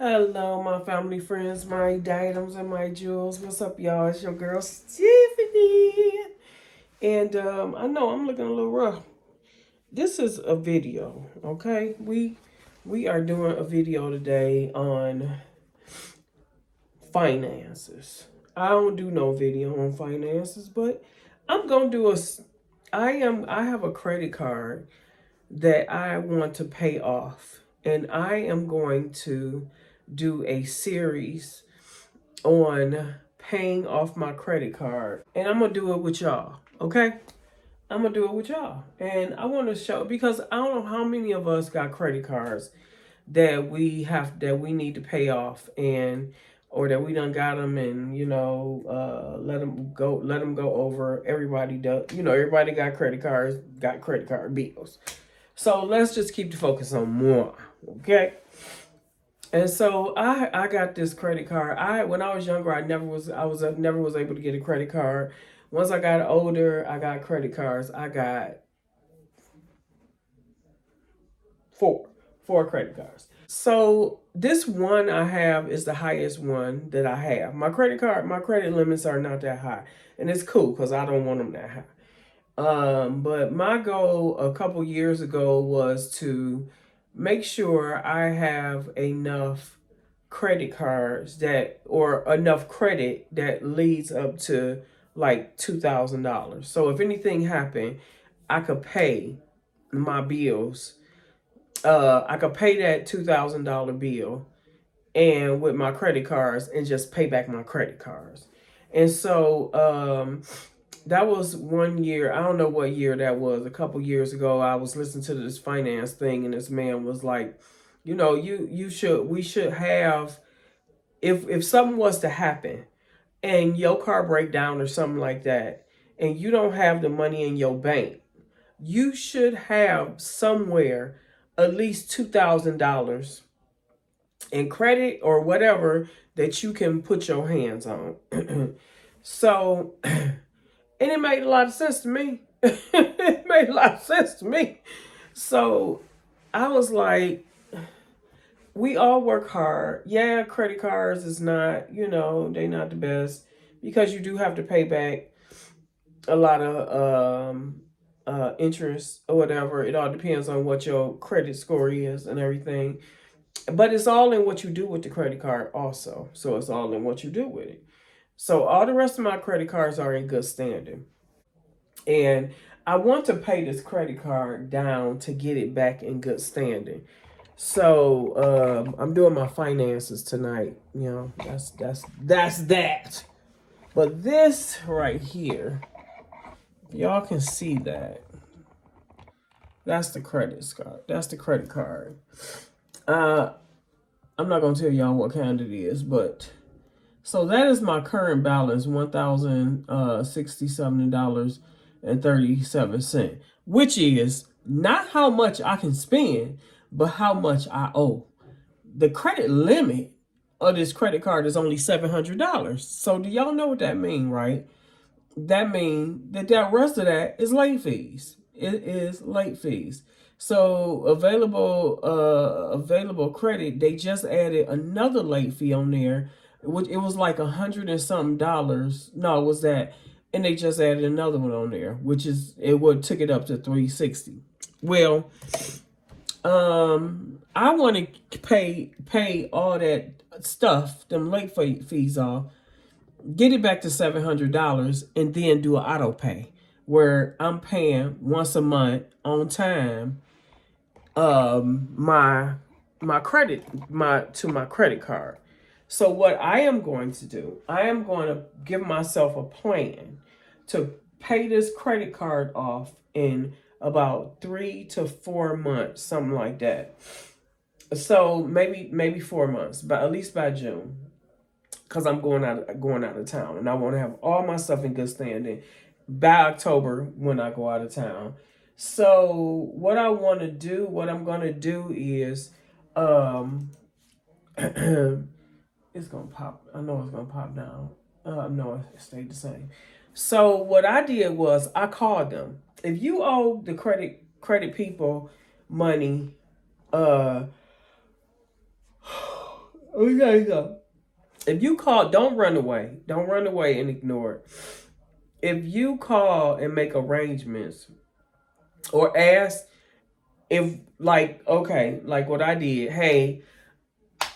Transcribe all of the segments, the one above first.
Hello, my family, friends, my diadems, and my jewels. What's up, y'all? It's your girl, Tiffany. And I know I'm looking a little rough. This is a video, okay? We are doing a video today on finances. I don't do no video on finances, but I'm gonna do I have a credit card that I want to pay off, and I am going to do a series on paying off my credit card, and I'm gonna do it with y'all. Okay, I'm gonna do it with y'all, and I want to show because I don't know how many of us got credit cards that we need to pay off, and or that we done got them, and let them go over. Everybody does, everybody got credit card bills. So let's just keep the focus on more, okay? And so I got this credit card. When I was younger, never was able to get a credit card. Once I got older, I got credit cards. I got four credit cards. So this one I have is the highest one that I have. My credit limits are not that high, and it's cool because I don't want them that high. But my goal a couple years ago was to make sure I have enough credit cards or enough credit that leads up to like $2,000. So if anything happened, I could pay my bills. I could pay that $2,000 bill and with my credit cards and just pay back my credit cards. And so that was one year. I don't know what year that was. A couple years ago, I was listening to this finance thing, and this man was like, we should have, if something was to happen and your car break down or something like that, and you don't have the money in your bank, you should have somewhere at least $2,000 in credit or whatever that you can put your hands on. So, and it made a lot of sense to me. It made a lot of sense to me. So I was like, we all work hard. Yeah, credit cards is not, they're not the best because you do have to pay back a lot of interest or whatever. It all depends on what your credit score is and everything. But it's all in what you do with the credit card also. So it's all in what you do with it. So all the rest of my credit cards are in good standing. And I want to pay this credit card down to get it back in good standing. So I'm doing my finances tonight. That's that. But this right here, y'all can see that. That's the credit card. That's the credit card. Uh, I'm not gonna tell y'all what kind it is, but so that is my current balance, $1,067.37, which is not how much I can spend, but how much I owe. The credit limit of this credit card is only $700. So do y'all know what that means, right? That means that rest of that is late fees. It is late fees. So available credit, they just added another late fee on there, which it was like $100 and something. No, it was that, and they just added another one on there, which is it would took it up to $360. Well, I want to pay all that stuff, them late fees off, get it back to $700, and then do an auto pay where I'm paying once a month on time my credit my credit card. So what I am going to do, I am going to give myself a plan to pay this credit card off in about 3 to 4 months, something like that. So maybe 4 months, but at least by June, because I'm going out of town, and I want to have all my stuff in good standing by October when I go out of town. So what I'm gonna do is, um, it's gonna pop. I know it's gonna pop down. No, it stayed the same. So what I did was I called them. If you owe the credit people money, uh, Okay, go. If you call, don't run away. Don't run away and ignore it. If you call and make arrangements or ask if, like, okay, like what I did, hey,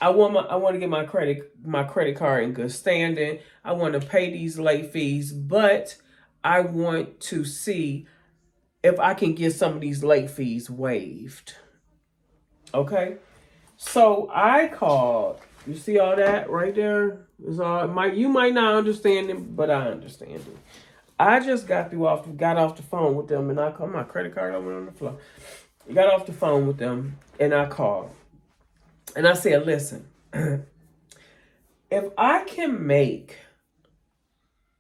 I want to get my credit card in good standing. I want to pay these late fees, but I want to see if I can get some of these late fees waived. Okay? So I called. You see all that right there? It's all you might not understand it, but I understand it. I just got off the phone with them, and I called my credit card over on the floor. Got off the phone with them, and I called, and I said, "Listen, if I can make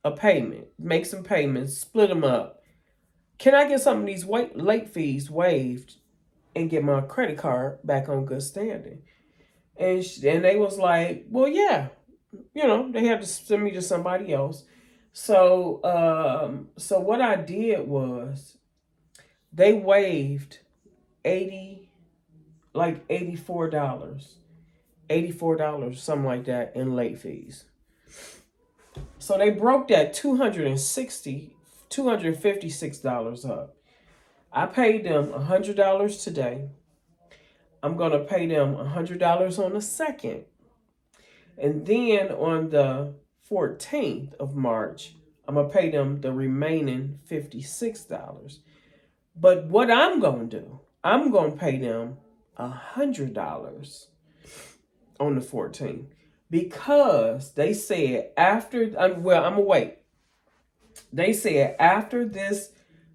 a payment, make some payments, split them up, can I get some of these late fees waived and get my credit card back on good standing?" And they was like, "Well, yeah, they had to send me to somebody else." So what I did was they waived 80, like $84, something like that in late fees. So they broke that $256 up. I paid them $100 today. I'm gonna pay them $100 on the 2nd. And then on the 14th of March, I'm going to pay them the remaining $56. But what I'm going to do, I'm going to pay them $100 on the 14th because they said after, I'm going to wait. They said after this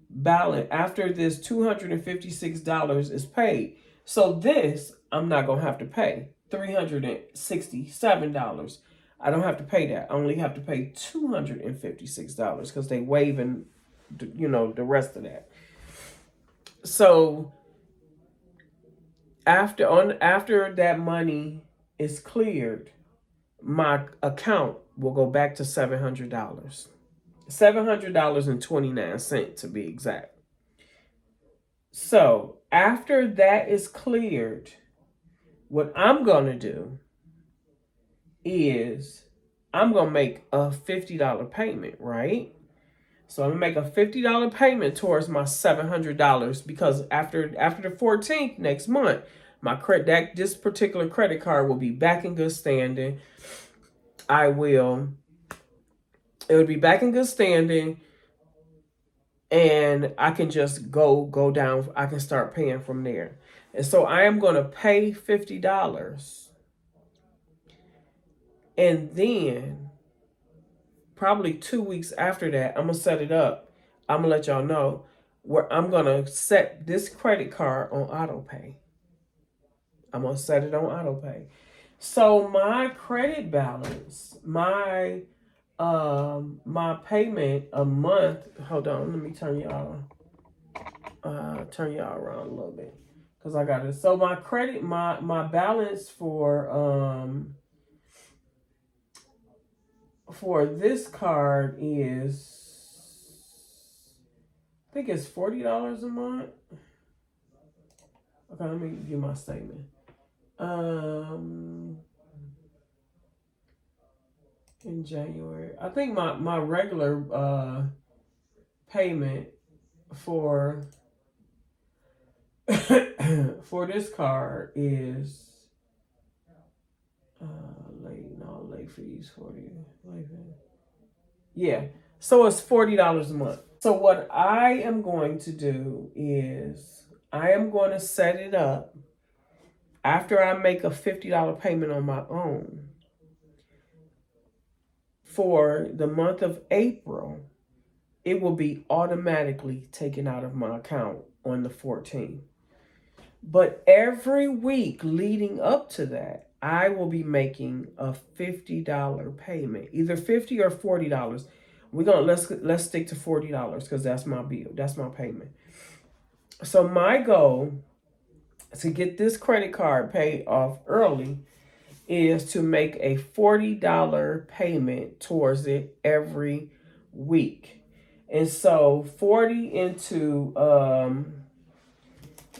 balance, after this $256 is paid, so this I'm not going to have to pay. $367. I don't have to pay that. I only have to pay $256 because they waiving, the rest of that. So after that money is cleared, my account will go back to $700. $700.29 to be exact. So after that is cleared, what I'm going to do is I'm going to make a $50 payment, right? So I'm going to make a $50 payment towards my $700 because after the 14th next month, this particular credit card will be back in good standing. It would be back in good standing, and I can just go down. I can start paying from there. And so I am going to pay $50. And then probably 2 weeks after that, I'm going to set it up. I'm going to let y'all know where I'm going to set this credit card on auto pay. I'm going to set it on auto pay. So my credit balance, my payment a month, hold on, let me turn y'all around a little bit. Because I got it. So my credit, my balance for this card is, I think it's $40 a month. Okay, let me give you my statement. In January, I think my regular payment for for this card is late fees, 40 late fees. Yeah, so it's $40 a month. So what I am going to do is I am going to set it up after I make a $50 payment on my own for the month of April. It will be automatically taken out of my account on the 14th. But every week leading up to that, I will be making a $50 payment, either $50 or $40. Let's stick to $40 because that's my bill. That's my payment. So my goal to get this credit card paid off early is to make a $40 payment towards it every week. And so 40 into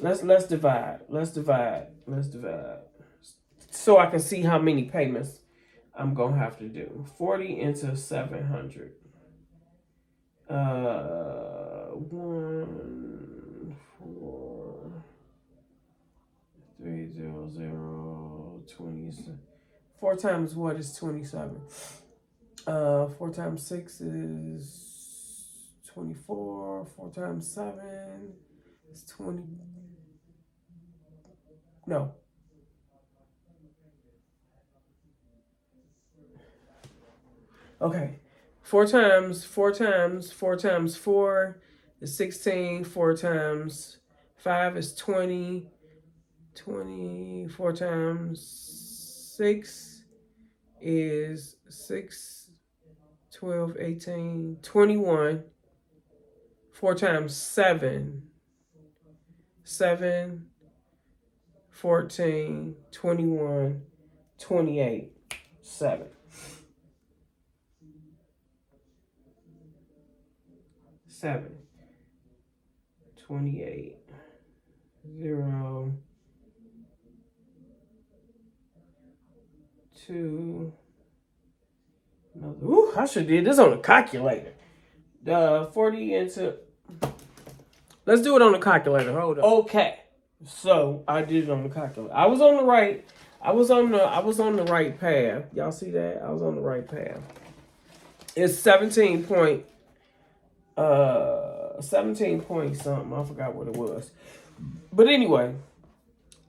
let's divide. so I can see how many payments I'm going to have to do. 40 into 700. 1, 4, 3, 0, 0, 20. 4 times what is 27? 4 times 6 is 24. 4 times 7 is 20. No. Okay. 4 times 4 is 16. 4 times 5 is 20. 4 times 6 is 6, 12, 18, 21. 4 times 7, 7, 14, 21, 28, 7. 7, 28, 0, 2. Another. Ooh, I should did this on a calculator. 40 into. Let's do it on the calculator. Hold on. Okay, so I did it on the calculator. I was on the right. I was on the right path. Y'all see that? I was on the right path. It's 17 point. 17 point something. I forgot what it was. But anyway,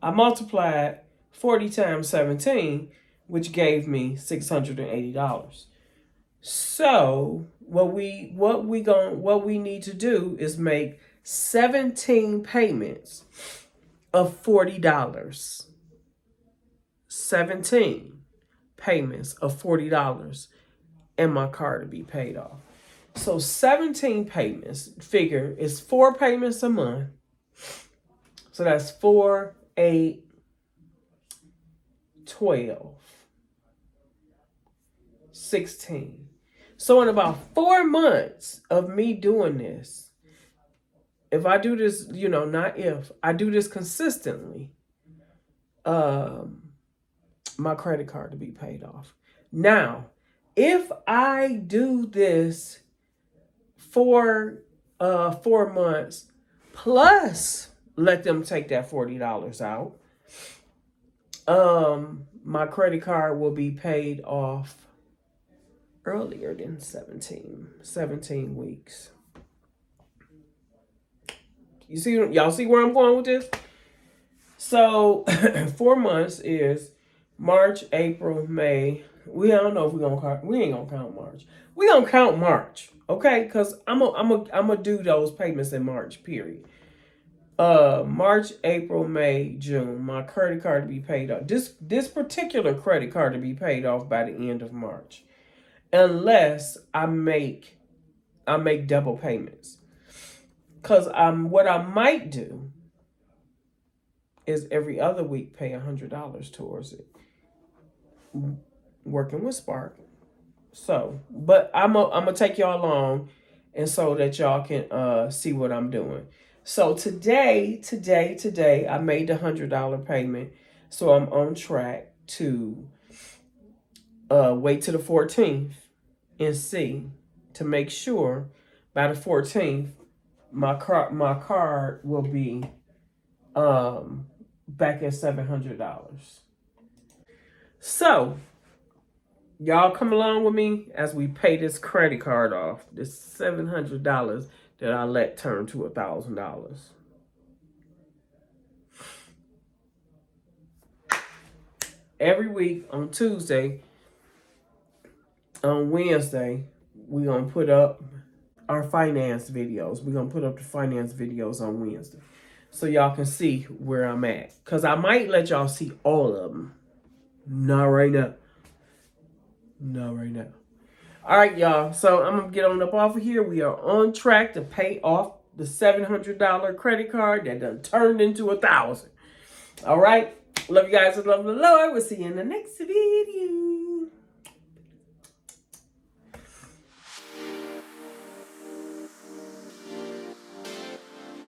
I multiplied 40 times 17, which gave me $680. So what we need to do is make 17 payments of $40. 17 payments of $40 and my car to be paid off. So 17 payments, figure, is 4 payments a month. So that's 4, 8, 12, 16. So in about 4 months of me doing this, if I do this, not if, I do this consistently, my credit card to be paid off. Now, if I do this for 4 months plus let them take that $40 out, my credit card will be paid off earlier than 17 weeks. Y'all see where I'm going with this? So 4 months is March, April, May. We don't know if we ain't gonna count March. We gonna count March, okay? Because I'm gonna do those payments in March, period. March, April, May, June. My credit card to be paid off. This particular credit card to be paid off by the end of March, unless I make double payments. Cause what I might do is every other week pay $100 towards it. Working with Spark. So, but I'm gonna take y'all along, and so that y'all can see what I'm doing. So today, I made the $100 payment. So I'm on track to wait till the 14th and see to make sure by the 14th my card will be back at $700. So y'all come along with me as we pay this credit card off. This $700 that I let turn to $1,000. Every week on Tuesday, on Wednesday, we're going to put up our finance videos. We're going to put up the finance videos on Wednesday, so y'all can see where I'm at. Because I might let y'all see all of them. Not right now. All right, y'all. So I'm going to get on up off of here. We are on track to pay off the $700 credit card that done turned into $1,000. All right. Love you guys. Love the Lord. We'll see you in the next video.